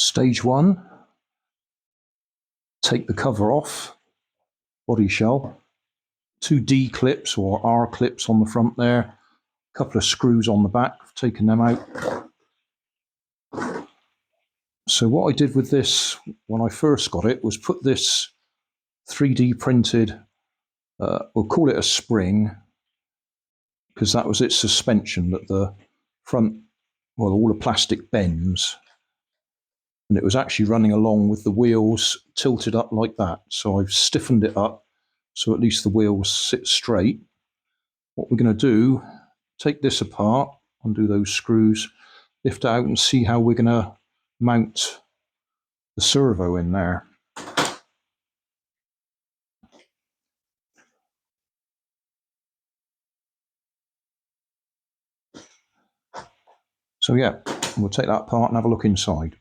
Stage 1, take the cover off, body shell, 2 D clips or R clips on the front there, a couple of screws on the back, I've taken them out. So what I did with this when I first got it was put this 3D printed, we'll call it a spring, because that was its suspension that the front, well, all the plastic bends. And it was actually running along with the wheels tilted up like that. So I've stiffened it up so at least the wheels sit straight. What we're going to do, take this apart, undo those screws, lift it out and see how we're going to mount the servo in there. So yeah, we'll take that apart and have a look inside.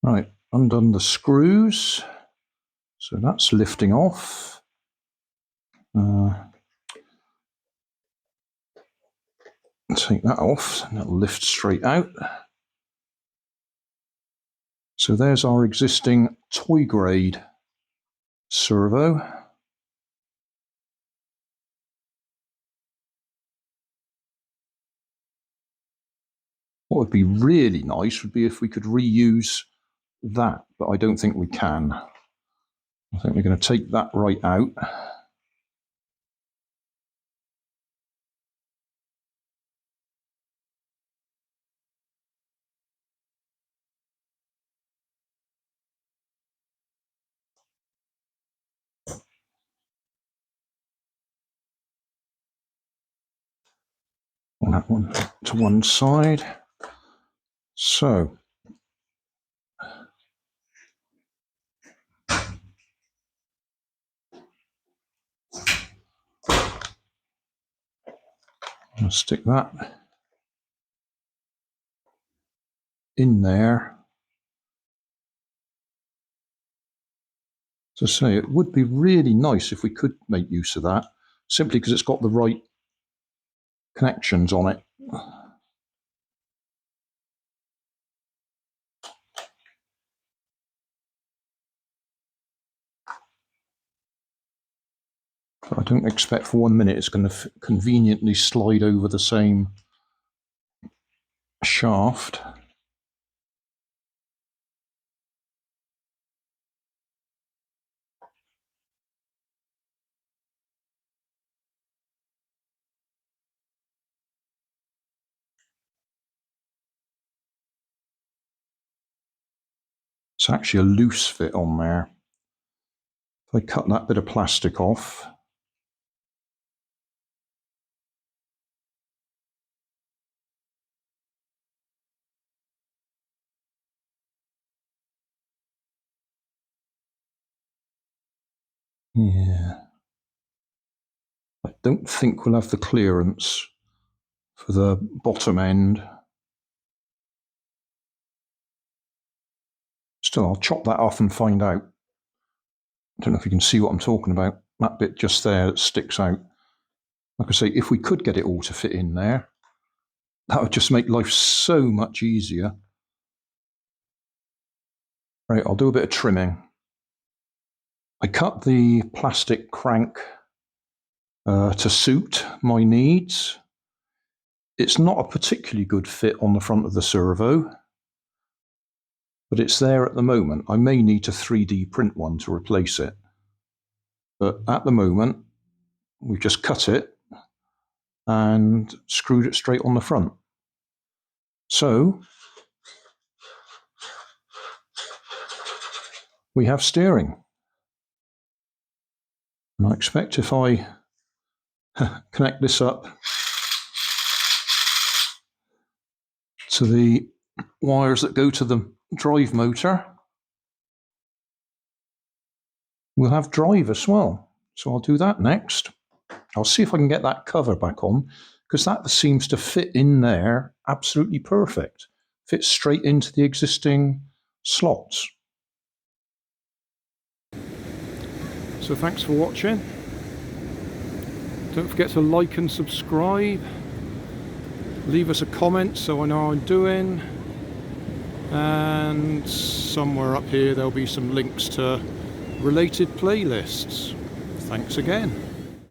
Right, undone the screws, so that's lifting off. Take that off, and that'll lift straight out. So there's our existing toy grade servo. What would be really nice would be if we could reuse that, but I don't think we can. I think we're going to take that right out. That one to one side. So I'll stick that in there. To say, it would be really nice if we could make use of that, simply because it's got the right connections on it. But I don't expect for 1 minute it's going to conveniently slide over the same shaft. It's actually a loose fit on there. If I cut that bit of plastic off, yeah, I don't think we'll have the clearance for the bottom end. Still, I'll chop that off and find out. I don't know if you can see what I'm talking about. That bit just there that sticks out. Like I say, if we could get it all to fit in there, that would just make life so much easier. Right, I'll do a bit of trimming. I cut the plastic crank to suit my needs. It's not a particularly good fit on the front of the servo, but it's there at the moment. I may need to 3D print one to replace it. But at the moment, we've just cut it and screwed it straight on the front. So we have steering. And I expect if I connect this up to the wires that go to the drive motor, we'll have drive as well. So I'll do that next. I'll see if I can get that cover back on, because that seems to fit in there absolutely perfect. Fits straight into the existing slots. So thanks for watching. Don't forget to like and subscribe. Leave us a comment so I know how I'm doing. and somewhere up here there'll be some links to related playlists. Thanks again.